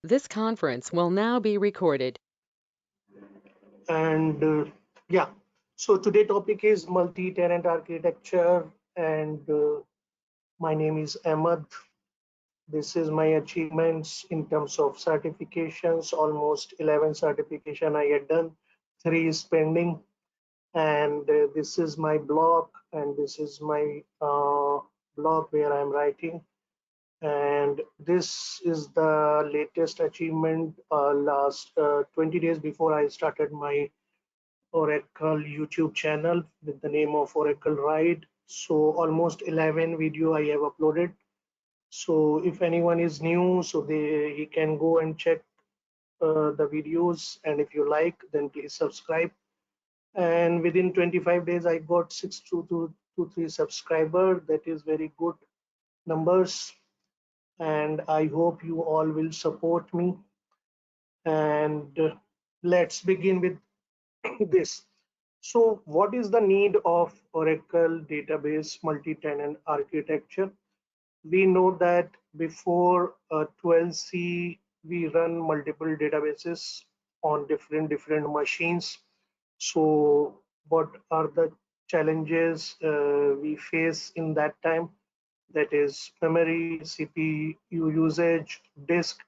This conference will now be recorded. And yeah, so today topic is multi-tenant architecture, and my name is Ahmad. This is my achievements in terms of certifications. Almost 11 certification I had done, 3 is pending, and this is my blog, and this is my blog where I'm writing. And this is the latest achievement last 20 days before I started my Oracle YouTube channel with the name of OracleRide. So almost 11 video I have uploaded. So if anyone is new, so he can go and check the videos, and if you like, then please subscribe. And within 25 days, I got 6 to 3 subscriber. That is very good numbers, and I hope you all will support me. And let's begin with this. So what is the need of Oracle database multi-tenant architecture? We know that before 12c, we run multiple databases on different machines. So what are the challenges we face in that time? That is memory, CPU usage, disk.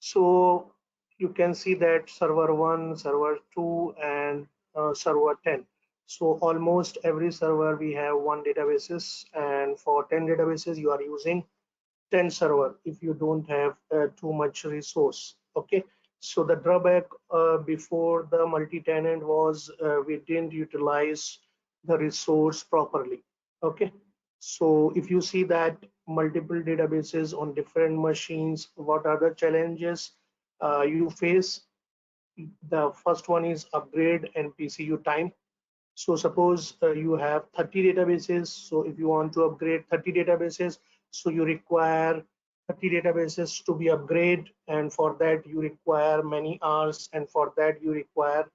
So you can see that server 1, server 2, and server 10. So almost every server we have 1 databases, and for 10 databases you are using 10 server if you don't have too much resource. Okay, so the drawback before the multi-tenant was we didn't utilize the resource properly. Okay, so if you see that multiple databases on different machines, what are the challenges you face? The first one is upgrade and PCU time. So suppose you have 30 databases. So if you want to upgrade 30 databases, so you require 30 databases to be upgraded, and for that you require many hours, and for that you require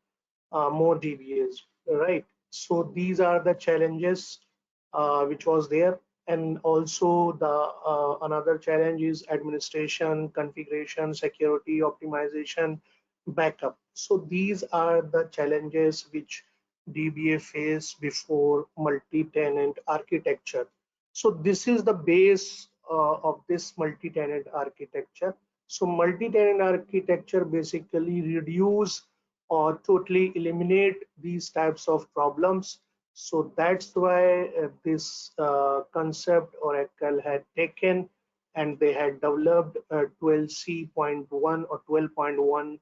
more DBAs, right? So these are the challenges which was there. And also the another challenge is administration, configuration, security, optimization, backup. So these are the challenges which DBA face before multi-tenant architecture. So this is the base of this multi-tenant architecture. So multi-tenant architecture basically reduce or totally eliminate these types of problems. So that's why this concept Oracle had taken, and they had developed a 12c.1 or 12.1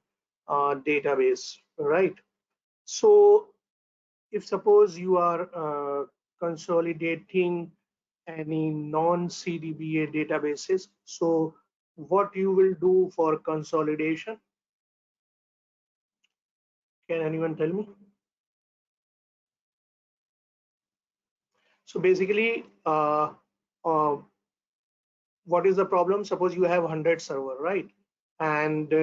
database, right? So if suppose you are consolidating any non-CDBA databases, so what you will do for consolidation? Can anyone tell me? So basically, what is the problem? Suppose you have 100 server, right? And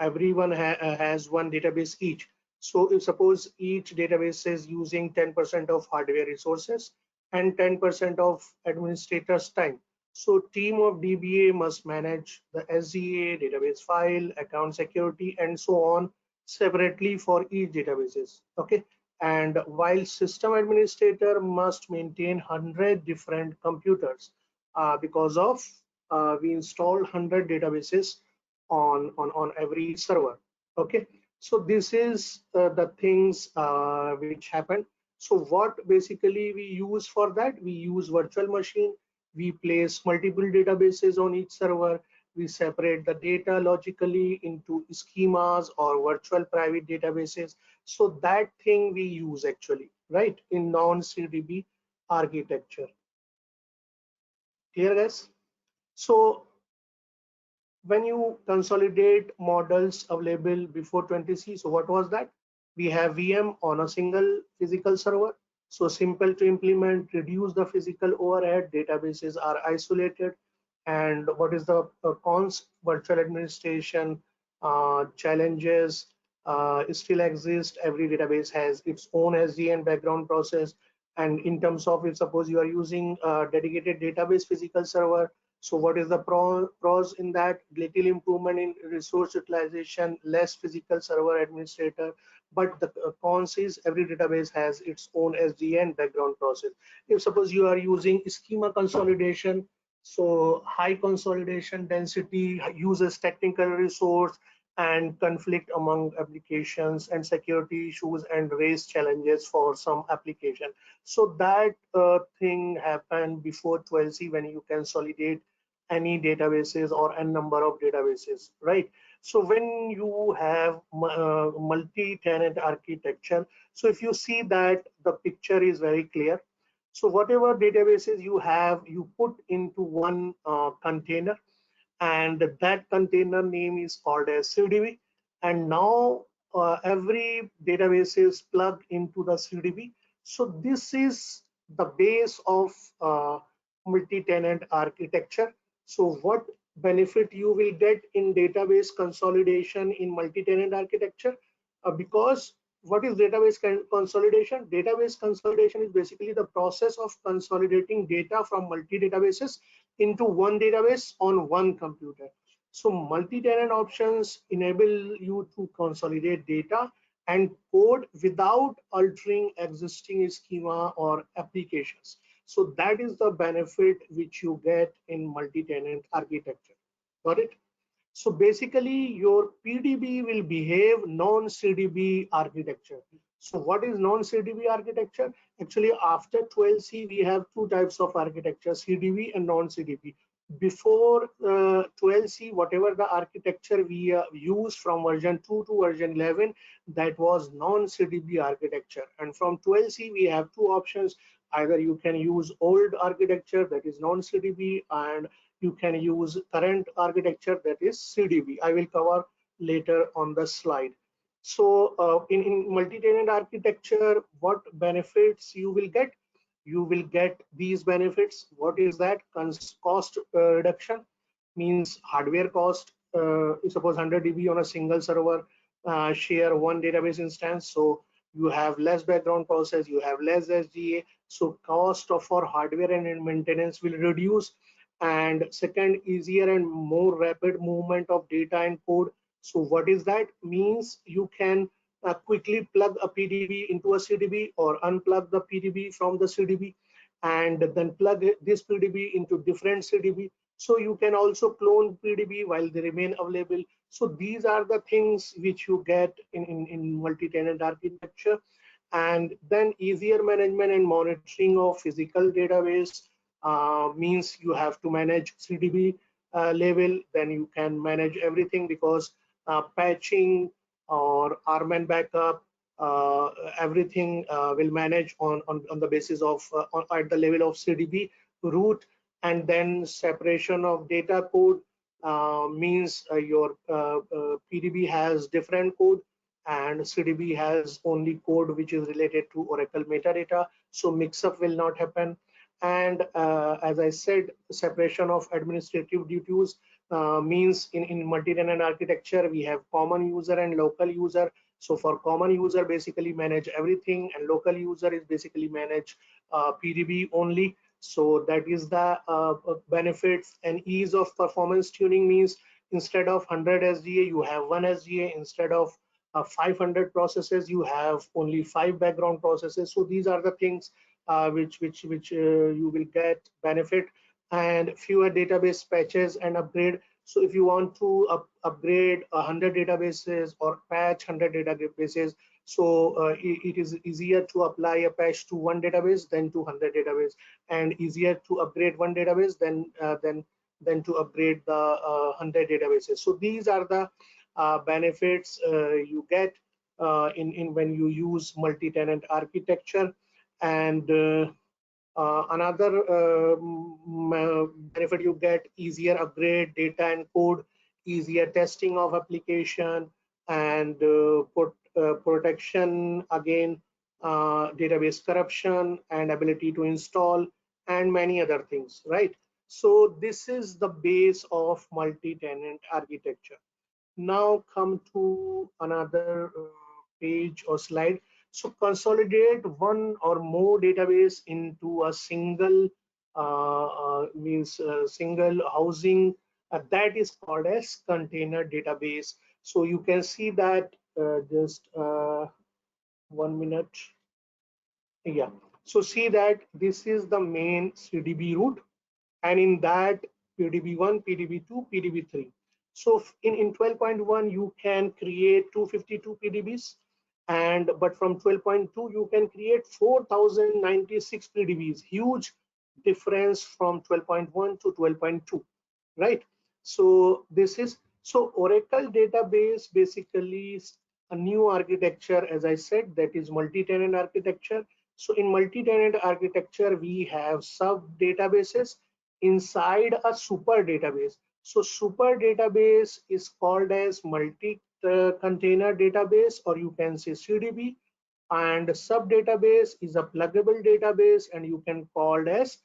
everyone has one database each. So if suppose each database is using 10% of hardware resources and 10% of administrators time, so team of DBA must manage the SDA, database file, account security, and so on separately for each databases. Okay, and while system administrator must maintain 100 different computers, because of we installed 100 databases on every server. Okay, so this is the things which happen. So what basically we use for that? We use virtual machine. We place multiple databases on each server. We separate the data logically into schemas or virtual private databases. So that thing we use actually, right, in non-CDB architecture. Clear, guys? So when you consolidate models available before 20c, so what was that? We have VM on a single physical server. So simple to implement, reduce the physical overhead, databases are isolated. And what is the cons? Virtual administration challenges still exist. Every database has its own SD and background process. And in terms of, if suppose you are using a dedicated database physical server, So what is the pros in that? Little improvement in resource utilization, less physical server administrator. But the cons is every database has its own SDA and background process. If suppose you are using schema consolidation, so high consolidation density uses technical resource and conflict among applications and security issues and raise challenges for some application. So that thing happened before 12c when you consolidate any databases or a number of databases, right? So when you have multi-tenant architecture, so if you see that the picture is very clear. So whatever databases you have, you put into one container, and that container name is called as CDB. And now every database is plugged into the CDB. So this is the base of multi-tenant architecture. So what benefit you will get in database consolidation in multi-tenant architecture? Because what is database consolidation? Database consolidation is basically the process of consolidating data from multi-databases into one database on one computer. So multi-tenant options enable you to consolidate data and code without altering existing schema or applications. So that is the benefit which you get in multi-tenant architecture. Got it? So basically your PDB will behave non-CDB architecture. So what is non-CDB architecture? Actually, after 12c, we have two types of architecture, CDB and non-CDB. Before 12c, whatever the architecture we used from version 2 to version 11, that was non-CDB architecture. And from 12c, we have two options. Either you can use old architecture, that is non-CDB, and you can use current architecture, that is CDB. I will cover later on the slide. So in multi-tenant architecture, what benefits you will get? You will get these benefits. What is that? Cost reduction means hardware cost. Suppose 100 DB on a single server, share one database instance. So you have less background process, you have less SDA. So cost for hardware and maintenance will reduce. And second, easier and more rapid movement of data and code. So what is that? Means you can quickly plug a PDB into a CDB or unplug the PDB from the CDB and then plug this PDB into different CDB. So you can also clone PDB while they remain available. So these are the things which you get in multi-tenant architecture. And then easier management and monitoring of physical database means you have to manage CDB level, then you can manage everything because patching or RMAN backup, everything will manage on the basis of at the level of CDB root. And then separation of data code means your PDB has different code and CDB has only code which is related to Oracle metadata, so mix-up will not happen. And as I said, separation of administrative duties means in multi-tenant architecture we have common user and local user. So for common user basically manage everything, and local user is basically manage PDB only. So that is the benefits. And ease of performance tuning means instead of 100 SDA you have one SDA, instead of 500 processes you have only 5 background processes. So these are the things which you will get benefit. And fewer database patches and upgrade. So if you want to upgrade 100 databases or patch 100 databases, so it is easier to apply a patch to one database than to 100 database, and easier to upgrade one database than to upgrade the 100 databases. So these are the benefits you get in when you use multi-tenant architecture. And another benefit you get: easier upgrade data and code, easier testing of application, and protection again, database corruption and ability to install, and many other things, right? So this is the base of multi-tenant architecture. Now come to another page or slide. So consolidate one or more database into a single means single housing, that is called as container database. So you can see that just 1 minute. Yeah. So see that this is the main CDB root, and in that PDB1, PDB2, PDB3. So in 12.1 you can create 252 PDBs, and but from 12.2 you can create 4096 PDBs. Huge difference from 12.1 to 12.2, right? So this is, so Oracle database basically is a new architecture, as I said, that is multi-tenant architecture. So in multi-tenant architecture we have sub databases inside a super database. So super database is called as multi container database, or you can say CDB, and sub database is a pluggable database, and you can call it as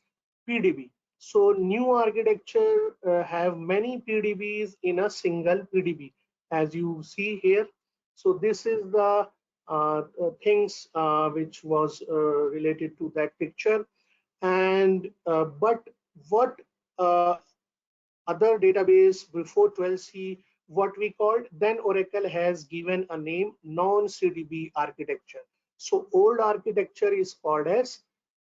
PDB. So new architecture have many PDBs in a single PDB, as you see here. So this is the things which was related to that picture. And but what other database before 12c, what we called, then Oracle has given a name, non-CDB architecture. So old architecture is called as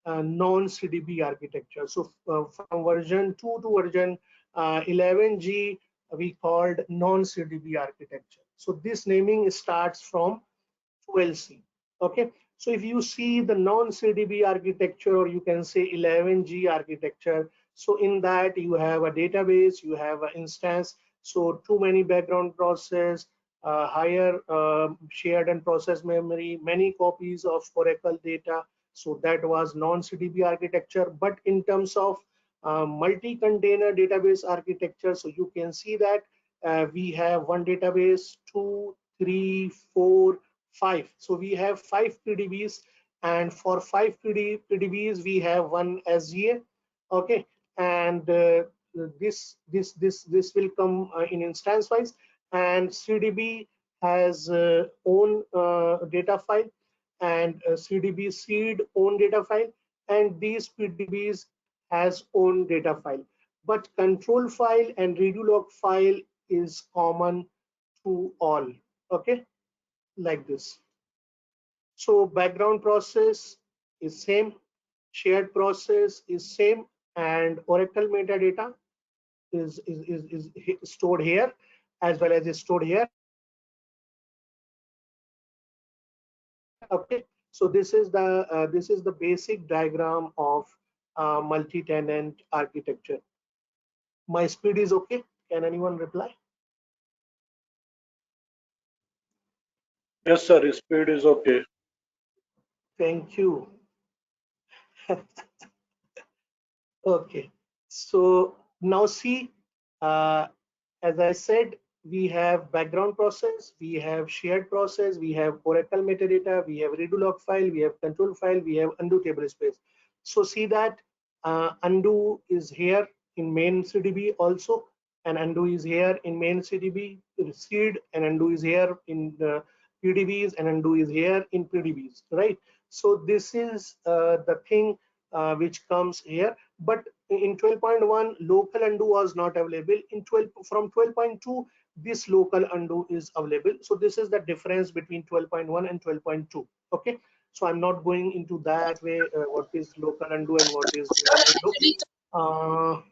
non-CDB architecture. So from version 2 to version 11g we called non-CDB architecture. So this naming starts from 12c. Okay, so if you see the non-CDB architecture, or you can say 11g architecture, so in that you have a database, you have an instance, so too many background process, higher shared and process memory, many copies of Oracle data. So that was non-CDB architecture. But in terms of multi-container database architecture, so you can see that we have one database, 2, 3, 4, 5. So we have 5 PDBs, and for 5 PDBs we have one SGA. Okay, and this will come in instance wise, and CDB has own data file, and CDB SEED own data file, and these PDBs has own data file. But control file and redo log file is common to all. Okay, like this. So background process is same, shared process is same, and Oracle metadata is stored here, as well as is stored here. Okay, so this is the basic diagram of multi-tenant architecture. My speed is okay? Can anyone reply? Yes, sir. Speed is okay. Thank you. Okay, so now see, uh, as I said, we have background process, we have shared process, we have Oracle metadata, we have redo log file, we have control file, we have undo table space. So see that undo is here in main CDB also, and undo is here in main CDB seed, and undo is here in the PDBs, and undo is here in PDBs, right? So this is the thing which comes here. But in 12.1 local undo was not available. In 12, from 12.2 this local undo is available. So this is the difference between 12.1 and 12.2. Okay, so I'm not going into that way what is local undo and what is global undo.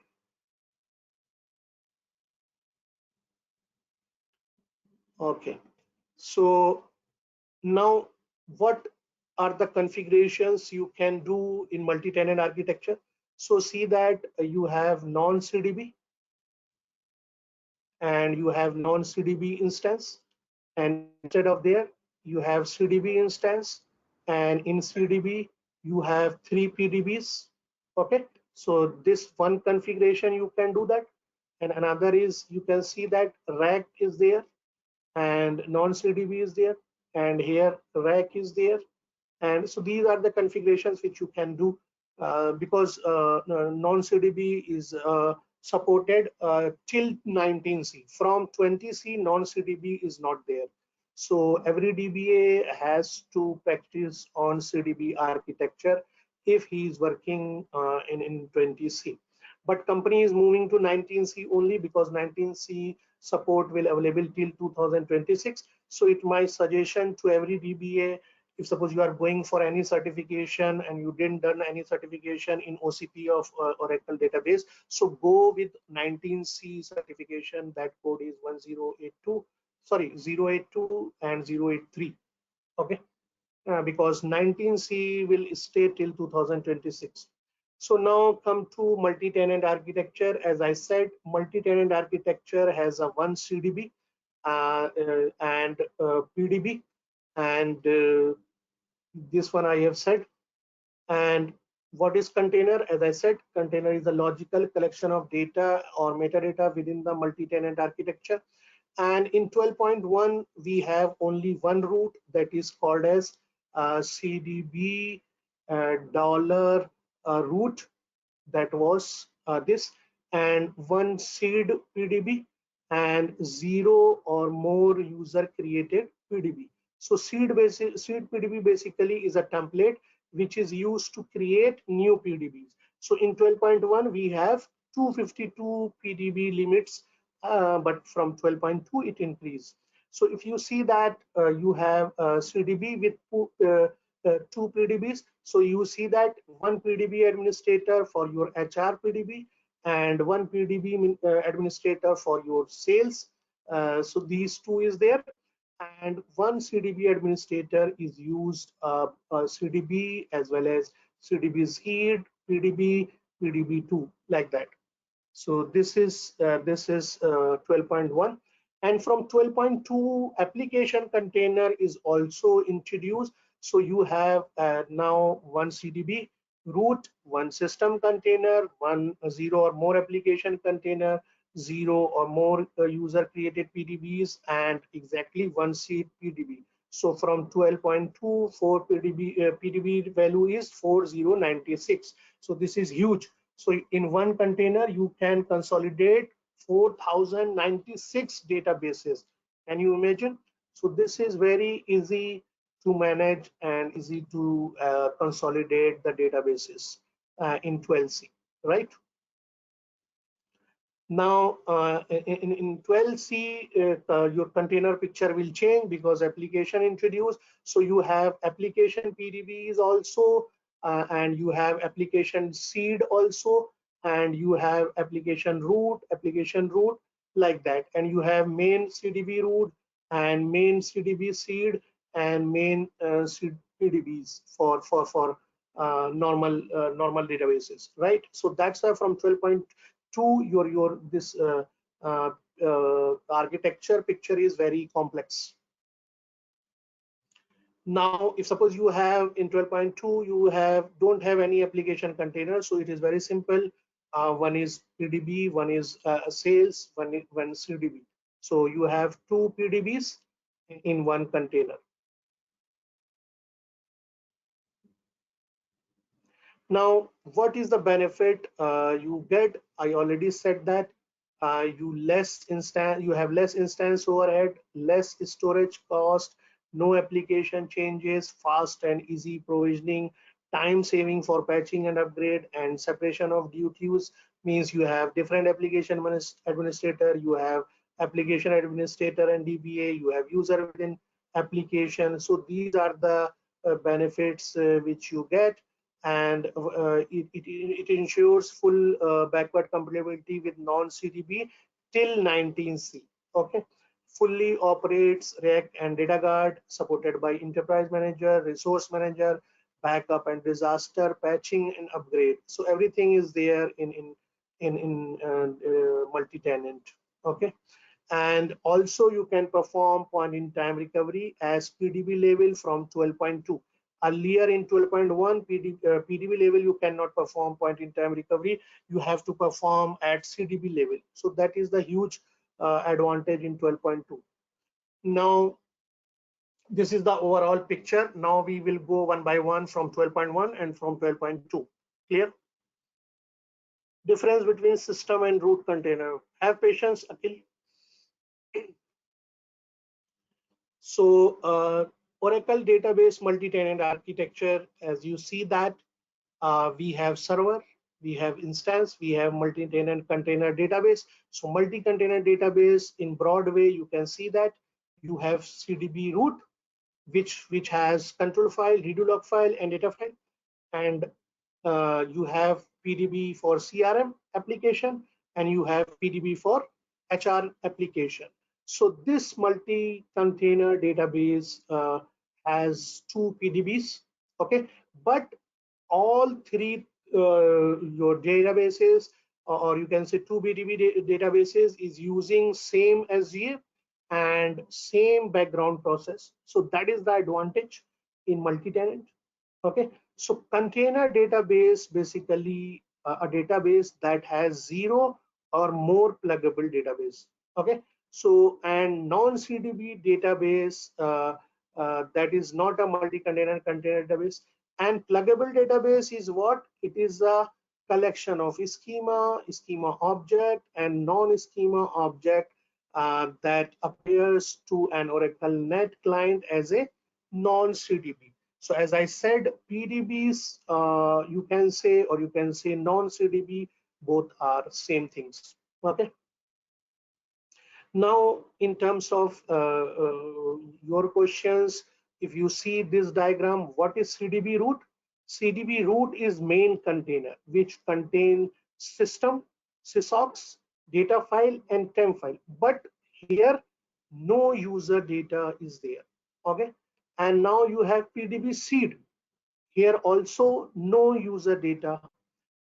Okay, so now what are the configurations you can do in multi-tenant architecture? So see that you have non-CDB, and you have non-CDB instance, and instead of there you have CDB instance, and in CDB you have 3 PDBs. Okay, so this one configuration you can do that, and another is you can see that rack is there, and non-CDB is there, and here rack is there. And so these are the configurations which you can do because non-CDB is supported till 19c. From 20c non-CDB is not there. So every DBA has to practice on CDB architecture if he is working in 20c. But company is moving to 19c only because 19c support will available till 2026. So it my suggestion to every DBA, if suppose you are going for any certification and you didn't done any certification in OCP of Oracle database, so go with 19c certification. That code is 1082, sorry, 082 and 083. Okay, because 19c will stay till 2026. So now come to multi-tenant architecture. As I said, multi-tenant architecture has a one CDB and PDB, and this one I have said. And what is container? As I said, container is a logical collection of data or metadata within the multi-tenant architecture. And in 12.1 we have only one root, that is called as CDB dollar root, that was this, and one seed PDB and zero or more user created PDB. So seed PDB basically is a template which is used to create new PDBs. So in 12.1 we have 252 PDB limits, but from 12.2 it increased. So if you see that you have CDB with two PDBs, so you see that one PDB administrator for your HR PDB and one PDB administrator for your sales. So these two is there, and one CDB administrator is used CDB as well as CDB SEED, PDB, PDB2, like that. So this is 12.1, and from 12.2 application container is also introduced. So you have now one CDB root, one system container, one zero or more application container, zero or more user created PDBs, and exactly one seed PDB. So from 12.2 for PDB value is 4096. So this is huge. So in one container, you can consolidate 4096 databases. Can you imagine? So this is very easy to manage and easy to consolidate the databases in 12c, right? Now in 12c your container picture will change because application introduced. So you have application PDBs also, and you have application seed also, and you have application root, like that, and you have main CDB root and main CDB seed and main seed PDBs for normal databases, right? So that's why from 12.2 your this architecture picture is very complex. Now if suppose you have in 12.2 you don't have any application container, so it is very simple. One is PDB, one is sales, one CDB. So you have two PDBs in one container. Now what is the benefit you get? I already said that you have less instance overhead, less storage cost, no application changes, fast and easy provisioning, time saving for patching and upgrade, and separation of duties. Means you have different application administrator, you have application administrator and DBA, you have user within application. So these are the benefits which you get, and it ensures full backward compatibility with non-CDB till 19c. Okay, fully operates React and data guard, supported by enterprise manager, resource manager, backup and disaster patching and upgrade. So everything is there in multi-tenant. Okay, and also you can perform point in time recovery as PDB level from 12.2. Earlier in 12.1 PDB level you cannot perform point in time recovery, you have to perform at CDB level. So that is the huge advantage in 12.2. Now this is the overall picture. Now we will go one by one from 12.1 and from 12.2. Clear? Difference between system and root container. Have patience, Akhil. So Oracle database multi-tenant architecture, as you see that We have server, we have instance, we have multi-tenant container database. So multi-container database, in broad way, you can see that you have CDB root, which has control file, redo log file, and data file, and you have PDB for CRM application, and you have PDB for HR application. So this multi-container database has two PDBs, okay, but all three your databases, or you can say two PDB databases, is using same SGA and same background process. So that is the advantage in multi-tenant. Okay, so container database, basically a database that has zero or more pluggable database. Okay, so and non-CDB database, that is not a multi-container container database. And pluggable database is what? It is a collection of schema object, and non-schema object that appears to an Oracle Net client as a non-CDB. So as I said, PDBs, you can say, or you can say non-CDB, both are same things. Okay. Now, in terms of your questions, if you see this diagram, what is CDB root? CDB root is main container, which contain system, sysocs, data file, and temp file. But here, no user data is there. Okay. And now you have PDB seed. Here also no user data,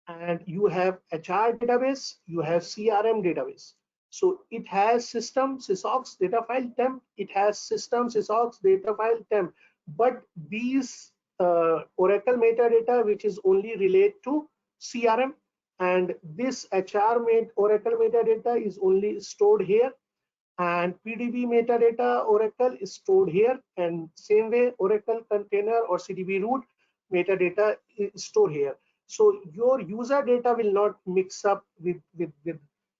and you have HR database, you have CRM database. So it has system, sysocs, data file, temp. It has system, sysocs, data file, temp. But these Oracle metadata, which is only relate to CRM, and this HR Oracle metadata is only stored here, and PDB metadata Oracle is stored here, and same way Oracle container or CDB root metadata is stored here. So your user data will not mix up with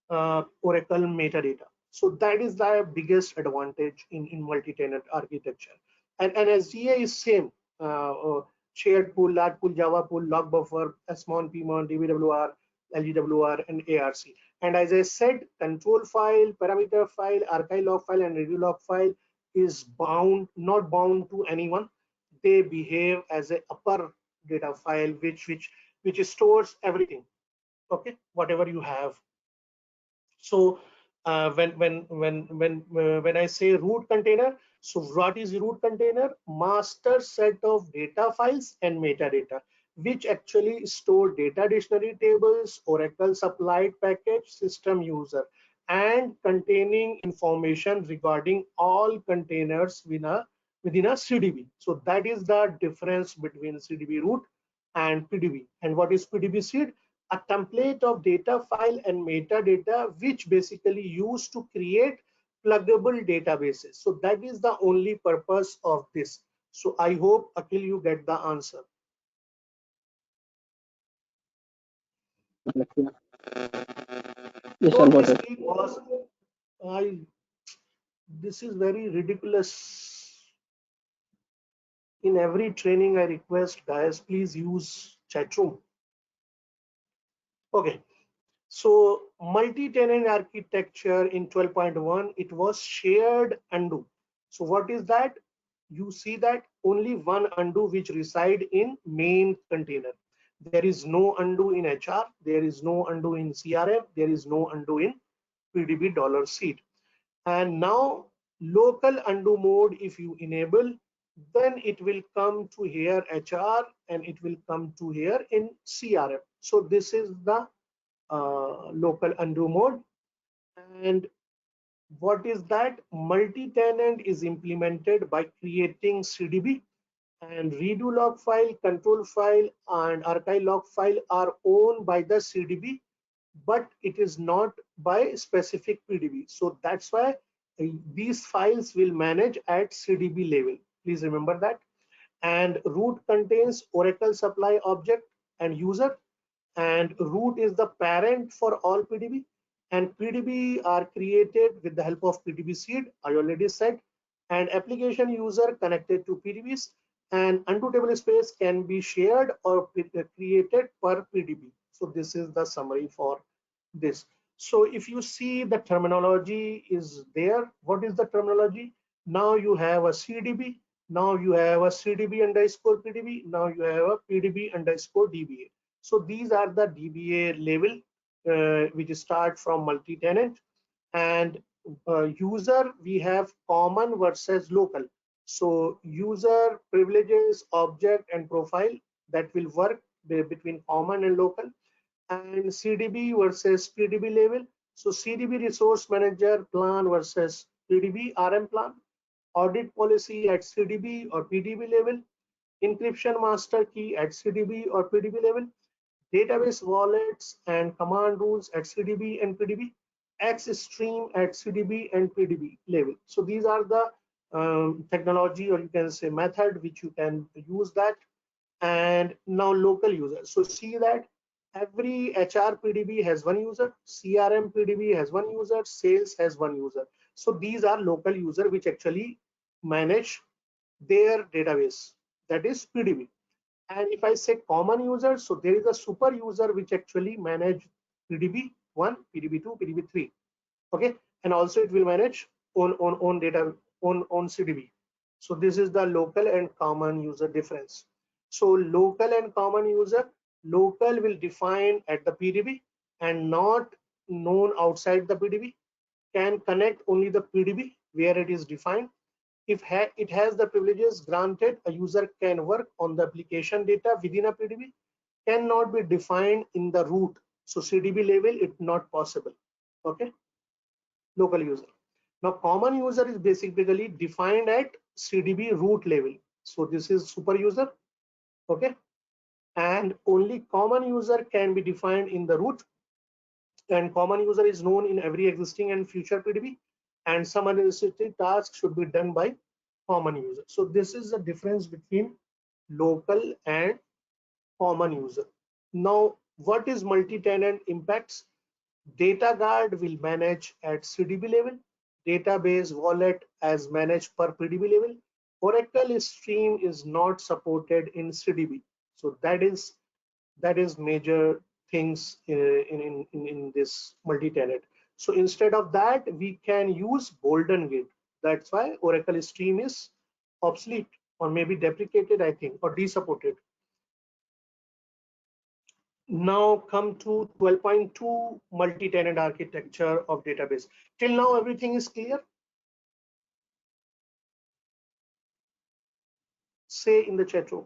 Oracle metadata. So that is the biggest advantage in multi-tenant architecture. And SGA is same, shared pool, large pool, Java pool, log buffer, SMON, PMON, DBWR, LGWR, and ARC. And as I said, control file, parameter file, archive log file, and redo log file is not bound to anyone. They behave as a upper data file, which stores everything. Okay, whatever you have. So when I say root container, so what is root container? Master set of data files and metadata, which actually store data dictionary tables, Oracle supplied package, system user, and containing information regarding all containers within a CDB. So that is the difference between CDB root and PDB. And what is PDB seed? A template of data file and metadata, which basically used to create pluggable databases. So that is the only purpose of this. So I hope, Akhil, you get the answer. Yes, Your I got it. mistake was, this is very ridiculous. In every training, I request guys, please use chat room. Okay. So multi-tenant architecture in 12.1, it was shared undo. So what is that? You see that only one undo which reside in main container. There is no undo in HR, there is no undo in CRM, there is no undo in PDB $seed. And now local undo mode, if you enable, then it will come to here HR, and it will come to here in CRM. So this is the local undo mode. And what is that? Multi-tenant is implemented by creating CDB, and redo log file, control file, and archive log file are owned by the CDB, but it is not by specific PDB. So that's why these files will manage at CDB level. Please remember that. And root contains Oracle supply object and user, and root is the parent for all PDB, and PDB are created with the help of PDB seed, I already said, and application user connected to PDBs, and undo table space can be shared or created per PDB. So this is the summary for this. So if you see the terminology is there, what is the terminology? Now you have a CDB, now you have a CDB underscore PDB, now you have a PDB underscore DBA. So these are the DBA level which start from multi-tenant, and user we have common versus local. So user privileges, object and profile that will work between common and local, and CDB versus PDB level. So CDB resource manager plan versus PDB RM plan, audit policy at CDB or PDB level, encryption master key at CDB or PDB level, database wallets and command rules at CDB and PDB, X stream at CDB and PDB level. So these are the technology, or you can say method, which you can use that. And now local users. So see that every HR PDB has one user, CRM PDB has one user, sales has one user. So these are local user which actually manage their database, that is PDB. And if I say common user, so there is a super user which actually manage PDB 1, PDB 2, PDB 3. Okay, and also it will manage on data on CDB. So this is the local and common user difference. So local and common user, local will define at the PDB and not known outside the PDB, can connect only the PDB where it is defined. If it has the privileges granted, a user can work on the application data within a PDB, cannot be defined in the root. So CDB level, it's not possible. Okay, local user. Now common user is basically defined at CDB root level. So this is super user. Okay, and only common user can be defined in the root, and common user is known in every existing and future PDB, and some administrative tasks should be done by common user. So this is the difference between local and common user. Now what is multi-tenant impacts? Data guard will manage at CDB level, database wallet as managed per PDB level. Oracle stream is not supported in CDB. So that is major things in this multi-tenant. So instead of that, we can use Golden Gate. That's why Oracle stream is obsolete or maybe deprecated, I think, or desupported. Now come to 12.2 multi-tenant architecture of database. Till now everything is clear? Say in the chat room.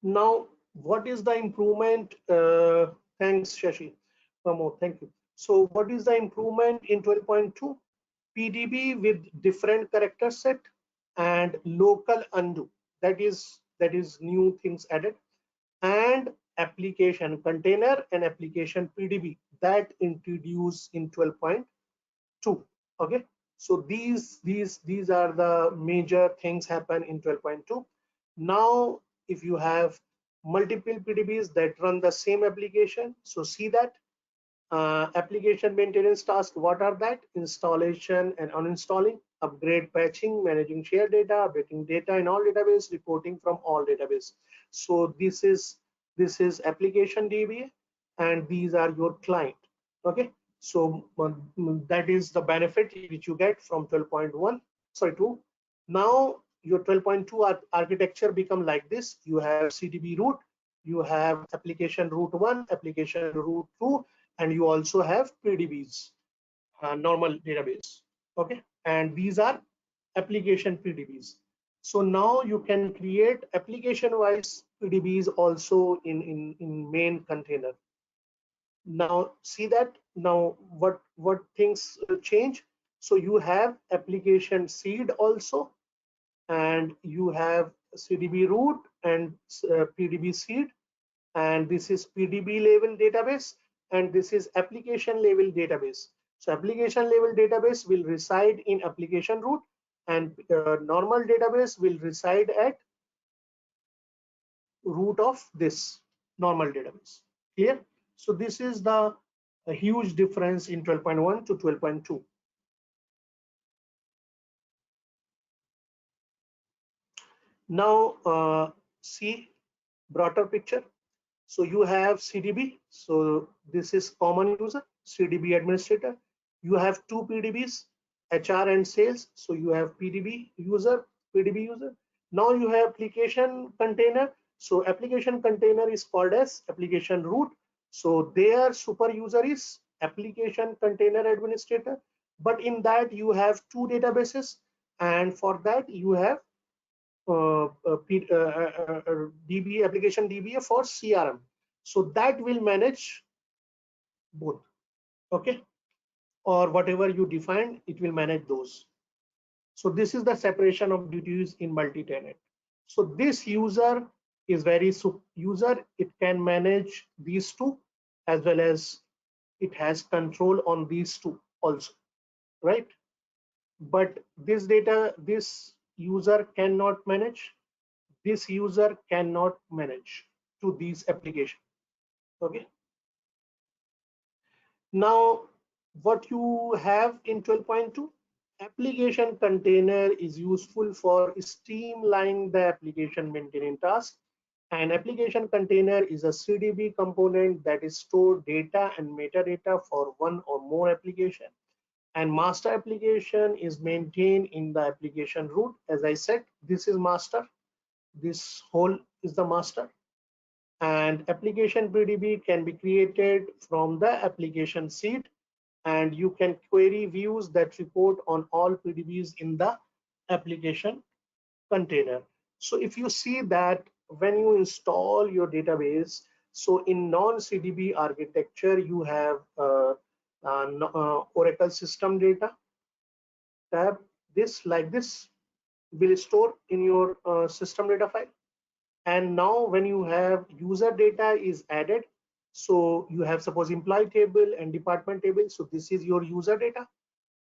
Now what is the improvement? Thanks Shashi. Pramod, thank you. So what is the improvement in 12.2? PDB with different character set and local undo. That is new things added, and application container and application PDB that introduced in 12.2. Okay, so these are the major things happen in 12.2. Now if you have multiple PDBs that run the same application, so see that application maintenance task, what are that? Installation and uninstalling, upgrade, patching, managing shared data, updating data in all database, reporting from all database. So this is application DBA, and these are your client. Okay, so that is the benefit which you get from 12.1, sorry 2. Now your 12.2 architecture become like this. You have CDB root, you have application root 1, application root 2, and you also have PDBs, normal database. Okay, and these are application PDBs. So now you can create application wise PDBs also in main container. Now see that now what things change. So you have application seed also, and you have CDB root and PDB seed, and this is PDB level database, and this is application level database. So application level database will reside in application root, and normal database will reside at root of this normal database. Clear? So this is the a huge difference in 12.1 to 12.2. Now see broader picture. So you have CDB. So this is common user, CDB administrator. You have two PDBs, HR and sales. So you have PDB user. Now you have application container. So application container is called as application root. So their super user is application container administrator. But in that you have two databases, and for that you have DB application DBA for CRM. So that will manage both, okay, or whatever you define, it will manage those. So this is the separation of duties in multi-tenant. So this user is very user. It can manage these two, as well as it has control on these two also, right? But this user cannot manage. This user cannot manage to these applications. Okay. Now, what you have in 12.2, application container is useful for streamlining the application maintenance task. An application container is a CDB component that is stored data and metadata for one or more application. And master application is maintained in the application root. As I said, this is master. This whole is the master. And application PDB can be created from the application seed, and you can query views that report on all PDBs in the application container. So if you see that when you install your database, so in non-CDB architecture, you have Oracle system data tab. This like this will store in your system data file. And now when you have user data is added, so you have suppose employee table and department table. So this is your user data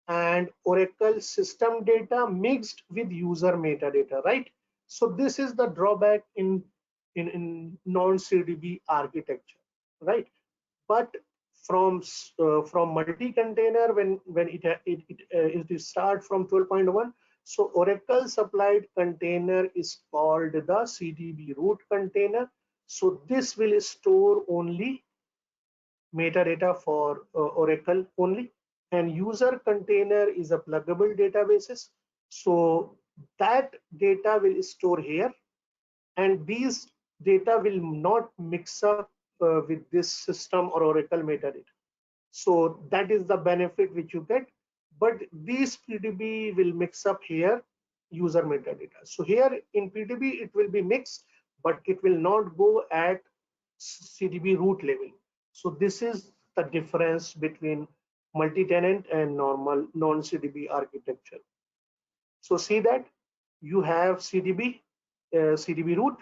and Oracle system data mixed with user metadata, right? So this is the drawback in non-CDB architecture, right? But from multi-container, when it start from 12.1, so Oracle supplied container is called the CDB root container. So this will store only metadata for Oracle only, and user container is a pluggable databases. So that data will store here, and these data will not mix up with this system or Oracle metadata. So that is the benefit which you get. But these PDB will mix up here user metadata. So here in PDB it will be mixed, but it will not go at CDB root level. So this is the difference between multi-tenant and normal non-CDB architecture. So see that you have CDB, CDB root,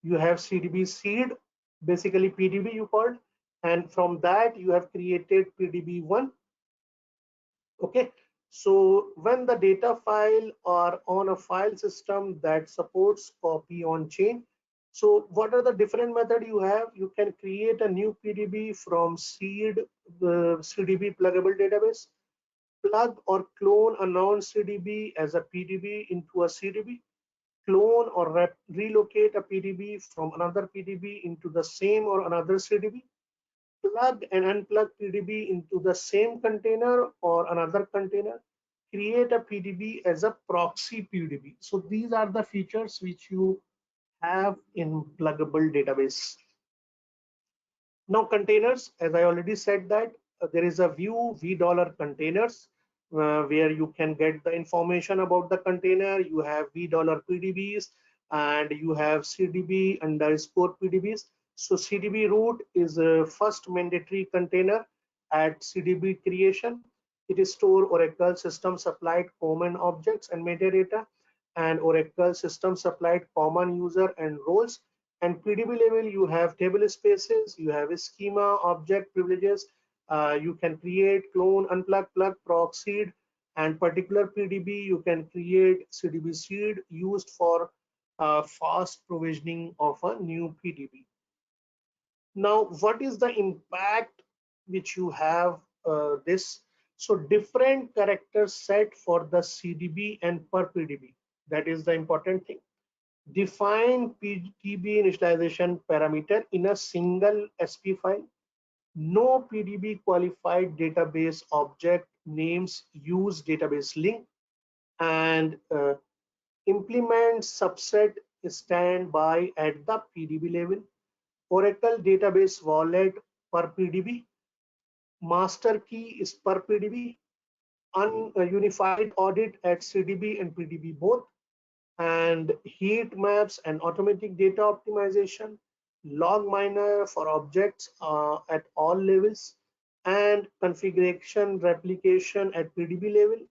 you have CDB seed, basically PDB you called, and from that you have created PDB1. Okay, so when the data file are on a file system that supports copy on chain, so what are the different method you have? You can create a new PDB from seed, CDB pluggable database, plug or clone a non-CDB as a PDB into a CDB, clone or relocate a PDB from another PDB into the same or another CDB, plug and unplug PDB into the same container or another container, create a PDB as a proxy PDB. So these are the features which you have in pluggable database. Now containers, as I already said that there is a view $v containers where you can get the information about the container. You have $v PDBs and you have CDB underscore PDBs. So CDB root is a first mandatory container at CDB creation. It is store Oracle system supplied common objects and metadata, and Oracle system supplied common user and roles. And PDB level, you have table spaces, you have a schema, object privileges. You can create, clone, unplug, plug, proc seed, and particular PDB. You can create CDB seed used for fast provisioning of a new PDB. Now, what is the impact which you have this? So different characters set for the CDB and per PDB. That is the important thing. define PDB initialization parameter in a single SP file. No PDB qualified database object names use database link, and implement subset standby at the PDB level. Oracle database wallet per PDB. Master key is per PDB. Unified audit at CDB and PDB both, and heat maps and automatic data optimization, log miner for objects at all levels, and configuration replication at PDB level,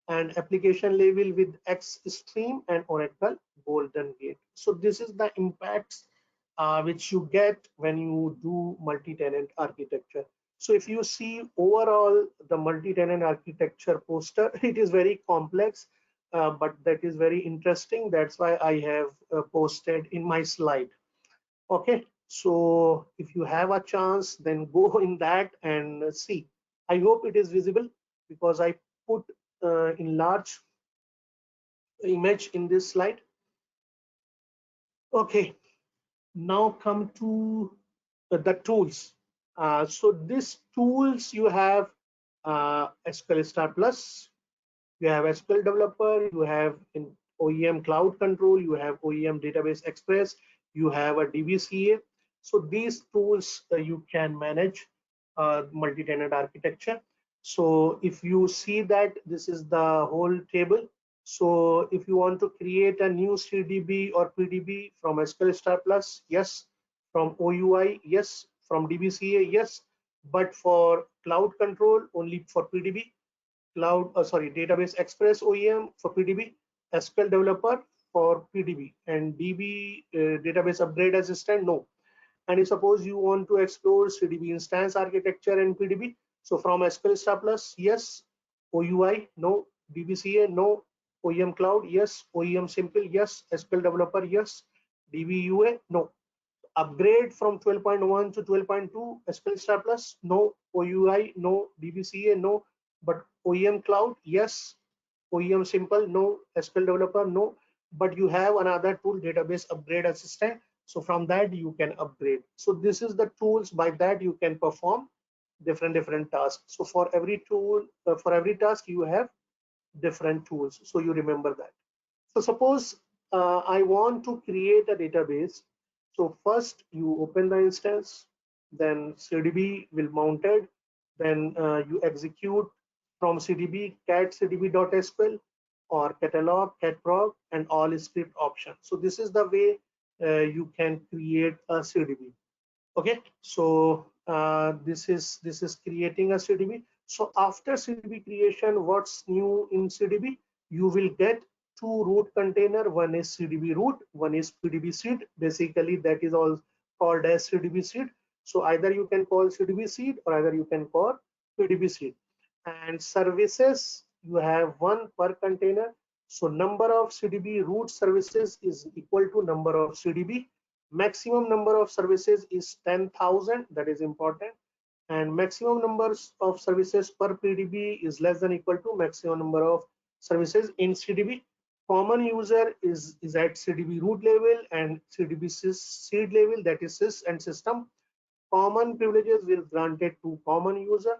and application level with Xstream and Oracle Golden Gate. So this is the impacts which you get when you do multi-tenant architecture. So if you see overall the multi-tenant architecture poster, it is very complex, but that is very interesting. That's why I have posted in my slide. Okay, so if you have a chance, then go in that and see. I hope it is visible because I put in large image in this slide. Okay, now come to the tools. So these tools you have SQL Star Plus, you have SQL Developer, you have in OEM Cloud Control, you have OEM Database Express, you have a DBCA. So these tools you can manage multi-tenant architecture. So if you see that this is the whole table. So if you want to create a new CDB or PDB from SQL Star Plus, yes. From OUI, yes. From DBCA, yes. But for Cloud Control, only for PDB. Database Express OEM for PDB, SQL Developer for PDB, and DB Database Upgrade Assistant, no. And if suppose you want to explore CDB instance architecture and PDB, so from SQL Star Plus, yes. OUI, no. DBCA, no. OEM Cloud, yes. OEM Simple, yes. SQL Developer, yes. DBUA, no. Upgrade from 12.1 to 12.2 SQL Star Plus, no. OUI, no. DBCA, no. But OEM Cloud, yes. OEM Simple, no. SQL Developer, no. But you have another tool, Database Upgrade Assistant. So from that you can upgrade. So this is the tools, by that you can perform different tasks. So for every tool, for every task you have different tools. So you remember that. So suppose I want to create a database. So first you open the instance, then CDB will mounted, then you execute from CDB cat cdb.sql or catalog catprog and all script options. So this is the way you can create a CDB. Okay, so this is creating a CDB. So after CDB creation, what's new in CDB? You will get two root container. One is CDB root, one is PDB seed. Basically, that is all called as CDB seed. So either you can call CDB seed or either you can call PDB seed. And services, you have one per container. So number of CDB root services is equal to number of CDB. Maximum number of services is 10,000, that is important, and maximum numbers of services per PDB is less than equal to maximum number of services in CDB. Common user is at CDB root level and CDB seed level, that is sys and system. Common privileges will granted to common user,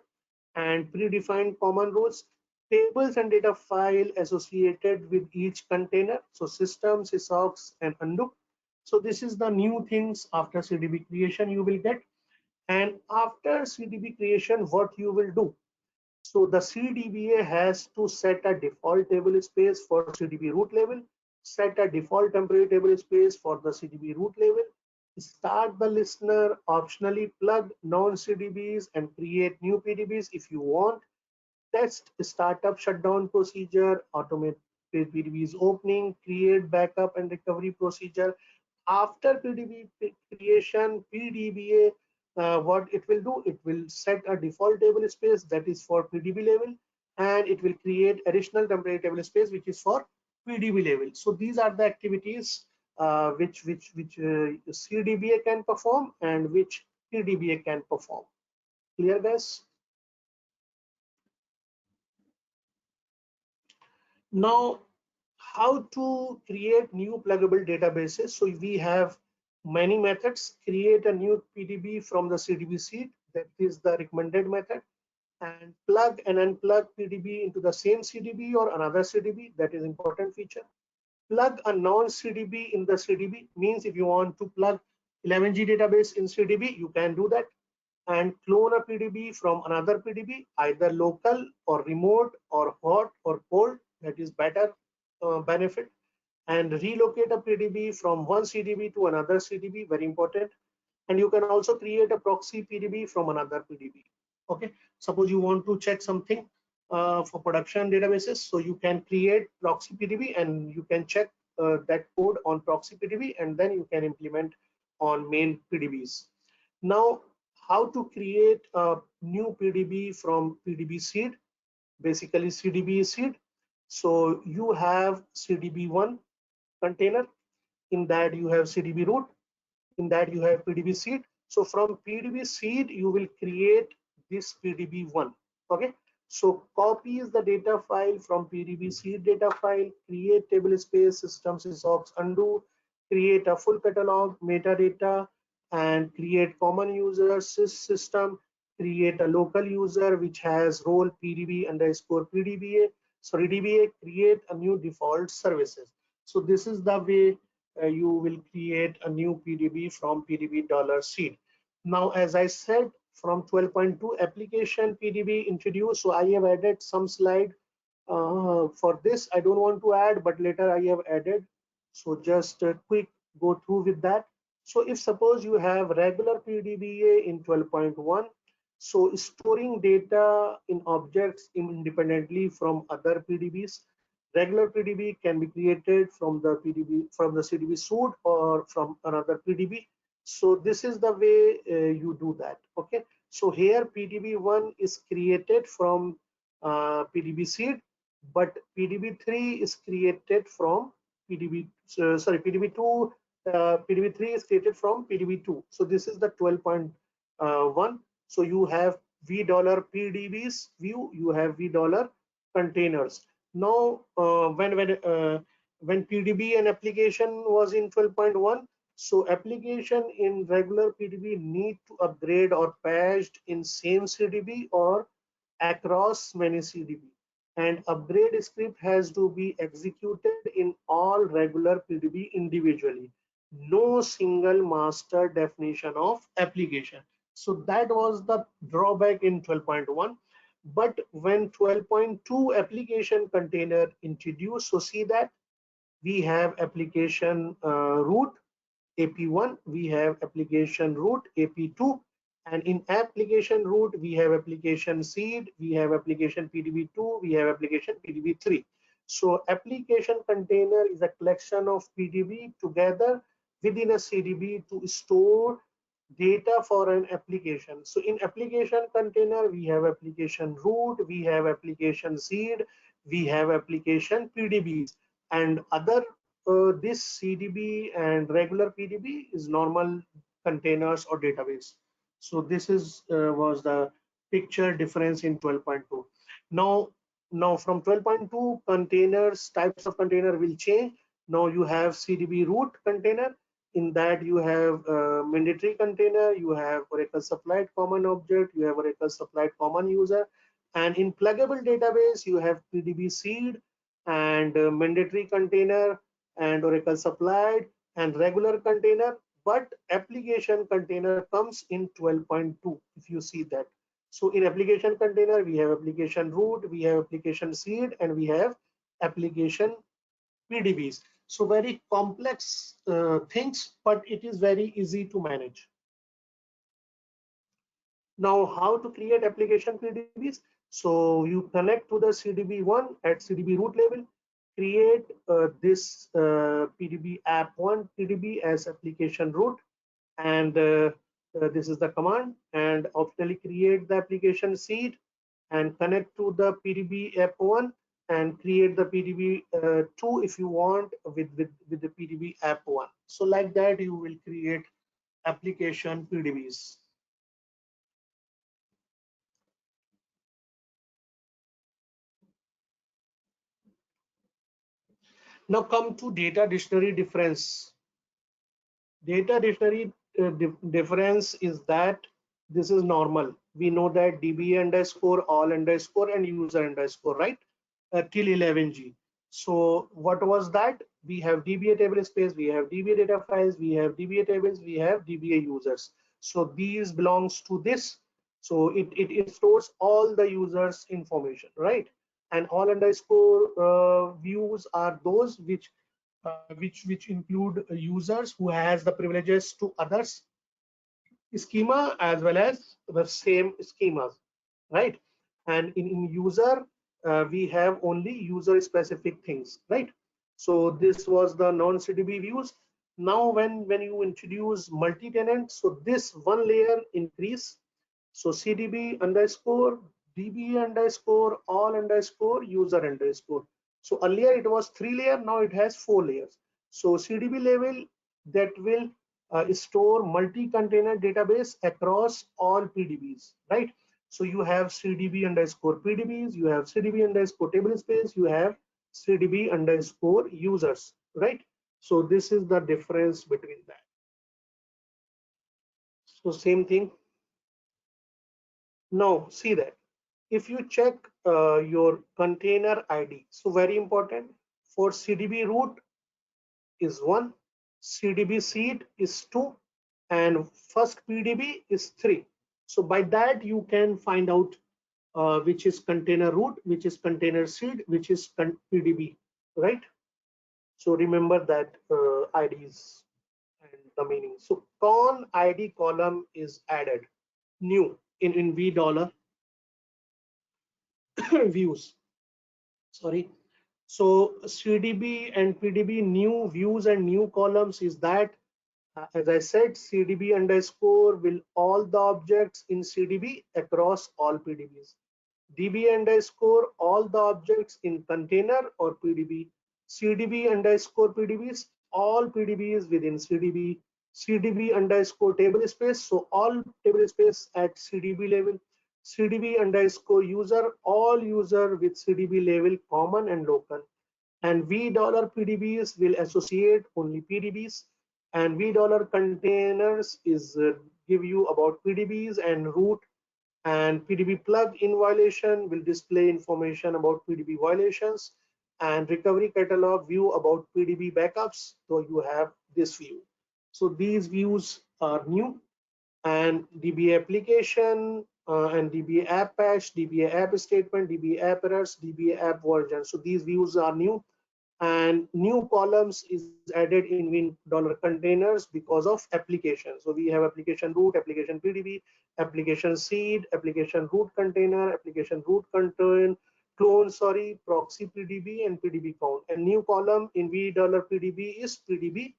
and predefined common roles, tables and data file associated with each container, so system, sysocs and undo. So this is the new things after CDB creation you will get. And after CDB creation, what you will do? So the CDBA has to set a default table space for CDB root level, set a default temporary table space for the CDB root level, start the listener, optionally plug non-CDBs and create new PDBs if you want, test startup shutdown procedure, automate PDBs opening, create backup and recovery procedure. After PDB creation, PDBA, what it will do, it will set a default table space that is for PDB level, and it will create additional temporary table space which is for PDB level. So these are the activities which CDBA can perform and which PDBA can perform. Clear, guys? Now, how to create new pluggable databases. So we have many methods. Create a new PDB from the CDB seed, that is the recommended method, and plug and unplug PDB into the same CDB or another CDB, that is important feature. Plug a non-CDB in the CDB, means if you want to plug 11g database in CDB, you can do that. And clone a PDB from another PDB, either local or remote or hot or cold, that is better benefit. And relocate a PDB from one CDB to another CDB, very important. And you can also create a proxy PDB from another PDB. Okay, suppose you want to check something for production databases, so you can create proxy PDB and you can check that code on proxy PDB, and then you can implement on main PDBs. Now, how to create a new PDB from PDB seed? Basically CDB seed. So you have CDB1 container, in that you have CDB root, in that you have PDB seed. So from PDB seed you will create this PDB1. Okay, so copies the data file from PDB seed data file, create table space, system sysocks undo, create a full catalog metadata, and create common user system, create a local user which has role PDB underscore PDBA. So PDBA, create a new default services. So this is the way you will create a new PDB from PDB $seed. Now, as I said, from 12.2 application PDB introduced, so I have added some slide for this. I don't want to add, but later I have added. So just a quick go through with that. So if suppose you have regular PDBA in 12.1, so storing data in objects independently from other PDBs. Regular PDB can be created from the CDB suite or from another PDB. So this is the way you do that. Okay. So here PDB1 is created from PDB seed, but PDB3 is created from PDB2. PDB3 is created from PDB2. So this is the 12.1. So you have V $PDBs view, you have V containers. Now, when PDB and application was in 12.1, so application in regular PDB need to upgrade or patched in same CDB or across many CDB. And upgrade script has to be executed in all regular PDB individually. No single master definition of application. So that was the drawback in 12.1. But when 12.2 application container introduced, so see that we have application root AP1, we have application root AP2, and in application root we have application seed, we have application PDB2, we have application PDB3. So application container is a collection of PDB together within a CDB to store data for an application. So in application container we have application root, we have application seed, we have application PDBs, and other this CDB and regular PDB is normal containers or database. So this is was the picture difference in 12.2. Now from 12.2 containers, types of container will change. Now you have CDB root container. In that you have mandatory container, you have Oracle supplied common object, you have Oracle supplied common user, and in pluggable database you have PDB seed and mandatory container and Oracle supplied and regular container. But application container comes in 12.2, if you see that. So in application container we have application root, we have application seed, and we have application PDBs. So very complex things, but it is very easy to manage. Now, how to create application PDBs? So you connect to the CDB1 at CDB root level, create this PDB app1 PDB as application root, and this is the command, and optionally create the application seed and connect to the PDB app1 and create the PDB2 if you want with the PDB app1. So like that you will create application PDBs. Now come to data dictionary difference. Data dictionary difference is that this is normal. We know that DB underscore, all underscore, and user underscore, right? Till 11G. So what was that? We have DBA table space, we have DBA data files, we have DBA tables, we have DBA users. So these belongs to this. So it stores all the users information, right? And all underscore views are those which include users who has the privileges to others schema as well as the same schemas, right? And in user we have only user specific things, right? So this was the non-CDB views. Now when you introduce multi-tenant, so this one layer increase. So CDB underscore, DB underscore, all underscore, user underscore. So earlier it was 3 layer, now it has 4 layers. So CDB level that will store multi-container database across all PDBs, right? So you have CDB underscore PDBs, you have CDB underscore table space, you have CDB underscore users, right? So this is the difference between that. So same thing. Now see that if you check your container ID, so very important, for CDB root is 1, CDB seed is 2, and first PDB is 3. So by that you can find out which is container root, which is container seed, which is PDB, right? So remember that IDs and the meaning. So con ID column is added new in V dollar views. Sorry. So CDB and PDB new views and new columns is that as I said, CDB underscore will all the objects in CDB across all PDBs. DB underscore all the objects in container or PDB. CDB underscore PDBs all PDBs within CDB. CDB underscore table space, so all table space at CDB level. CDB underscore user, all user with CDB level common and local. And V dollar PDBs will associate only PDBs, and V dollar containers is give you about PDBs and root, and PDB plug in violation will display information about PDB violations, and recovery catalog view about PDB backups. So you have this view. So these views are new, and DBA application and DBA app patch, DBA app statement, DBA app errors, DBA app version. So these views are new, and new columns is added in Win dollar containers because of application. So we have application root, application PDB, application seed, application root container, application root contain, clone, sorry, proxy PDB, and PDB count. And new column in V dollar PDB is PDB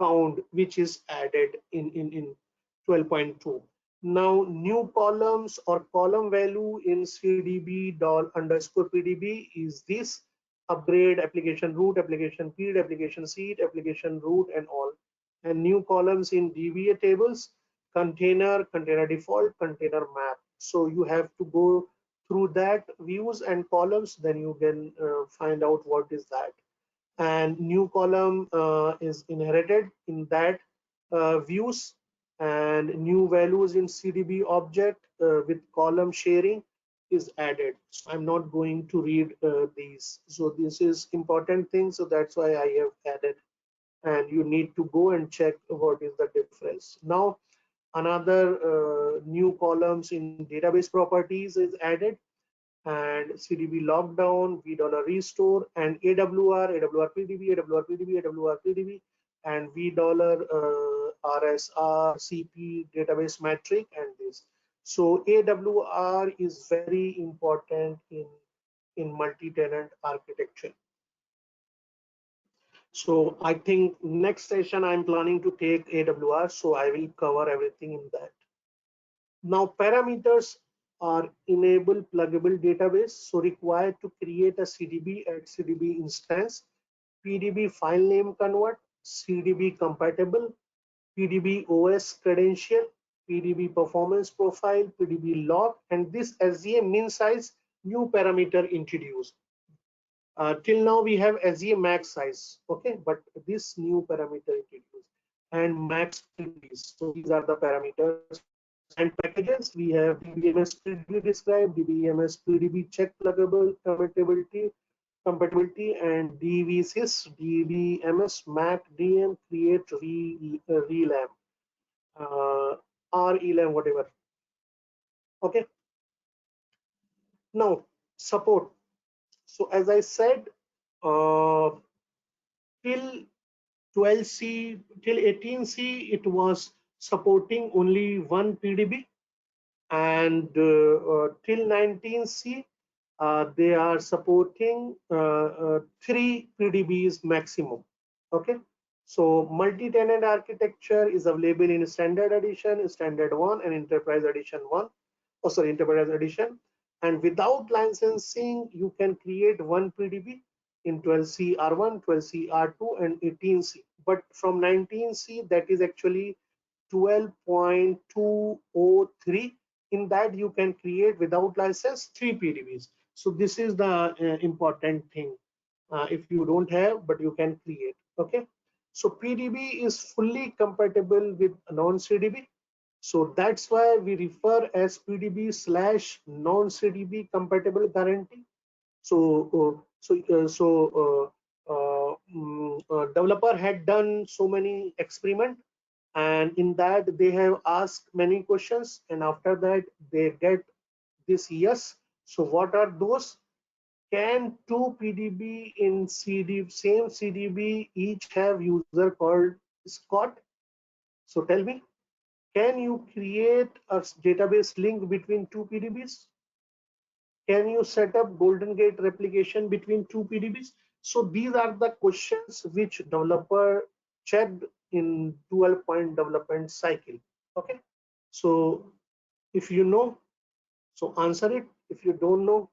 count, which is added in 12.2. Now new columns or column value in CDB underscore PDB is this: upgrade, application root, application feed, application seed, application root, and all. And new columns in DBA tables: container, container default, container map. So you have to go through that views and columns, then you can find out what is that. And new column is inherited in that views, and new values in CDB object with column sharing is added. So I'm not going to read these. So this is important thing, so that's why I have added, and you need to go and check what is the difference. Now another new columns in database properties is added, and CDB lockdown, V dollar restore, and AWR, AWR PDB, AWR PDB, AWR PDB, and V dollar RSR, CP database metric, and this. So AWR is very important in multi-tenant architecture. So I think next session I'm planning to take AWR, so I will cover everything in that. Now parameters are enable pluggable database, so required to create a CDB at CDB instance, PDB file name convert, CDB compatible, PDB OS credential, PDB performance profile, PDB log, and this SDA min size new parameter introduced. Till now we have SEA max size, okay, but this new parameter introduced and max PDBs. So these are the parameters and packages. We have DBMS PDB describe, DBMS PDB check pluggable compatibility, and DVSys, DBMS Mac DM create relam, relam, whatever. Okay. Now support. So as I said, till 12c till 18c it was supporting only one PDB, and till 19c they are supporting three PDBs maximum. Okay, so multi-tenant architecture is available in standard edition, standard 1, and enterprise edition 1. Oh, sorry, enterprise edition. And without licensing, you can create one PDB in 12c R1, 12c R2, and 18c. But from 19c, that is actually 12.203. In that, you can create without license three PDBs. So this is the important thing. If you don't have, but you can create. Okay. So PDB is fully compatible with non-CDB. So that's why we refer as PDB slash non-CDB compatible guarantee. So developer had done so many experiment, and in that they have asked many questions, and after that they get this yes. So what are those? Can two PDB in same CDB each have user called Scott? So tell me, can you create a database link between two PDBs? Can you set up Golden Gate replication between two PDBs? So these are the questions which developer checked in 12-point development cycle. Okay, so if you know, so answer it. If you don't know,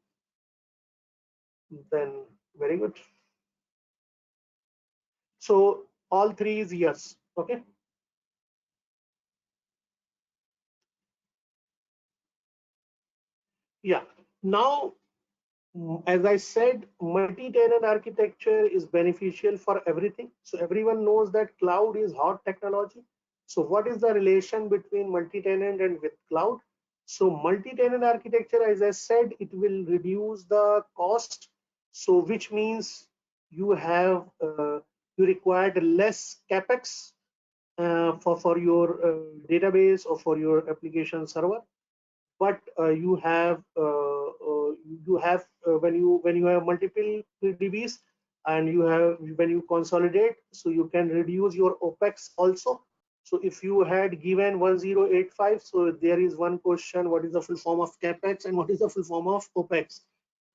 then very good. So all three is yes. Okay. Yeah. Now, as I said, multi-tenant architecture is beneficial for everything. So everyone knows that cloud is hot technology. So what is the relation between multi-tenant and with cloud? So multi-tenant architecture, as I said, it will reduce the cost. So which means you have you required less capex for your database or for your application server, but you have when you have multiple PDBs and you have when you consolidate, so you can reduce your OPEX also. So if you had given 1085, so there is one question: what is the full form of capex and what is the full form of OPEX?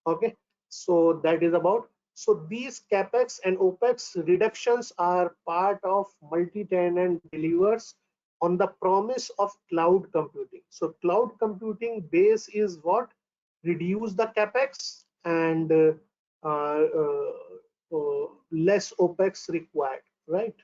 Okay, so that is about. So these capex and opex reductions are part of multi-tenant delivers on the promise of cloud computing. So cloud computing base is what? Reduce the capex and less opex required, right?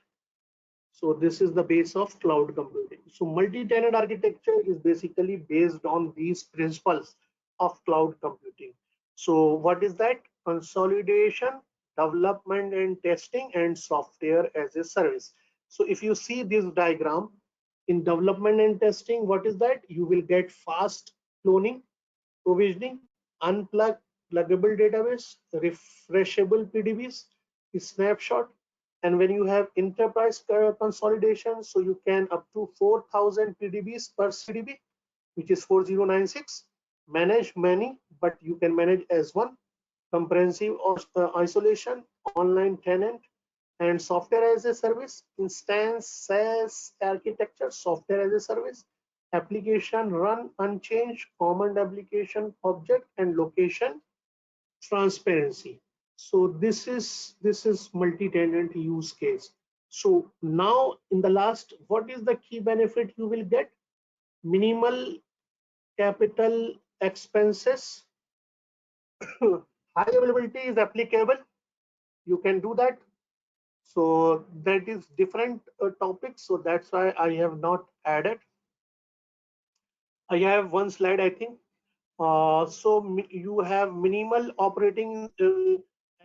So this is the base of cloud computing. So multi-tenant architecture is basically based on these principles of cloud computing. So what is that? Consolidation, development and testing, and software as a service. So if you see this diagram, in development and testing, what is that? You will get fast cloning, provisioning, pluggable database, refreshable PDBs, snapshot. And when you have enterprise consolidation, so you can up to 4,000 PDBs per CDB, which is 4096. Manage many, but you can manage as one. Comprehensive isolation, online tenant, and software as a service, instance SaaS architecture, software as a service, application run unchanged, common application object, and location transparency. So this is multi-tenant use case. So now in the last, what is the key benefit you will get? Minimal capital expenses. High availability is applicable. You can do that. So that is different topic. So that's why I have not added. I have one slide, I think. So you have minimal operating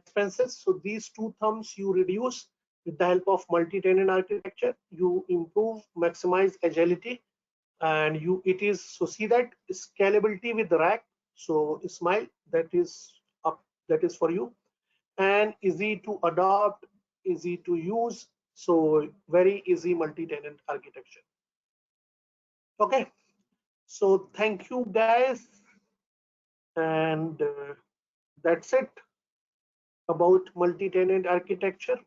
expenses. So these two thumbs you reduce with the help of multi-tenant architecture. You improve, maximize agility, and it is, so see that scalability with rack. So smile, that is up, that is for you, and easy to adopt, easy to use. So very easy multi-tenant architecture. Okay, so thank you guys, and that's it about multi-tenant architecture.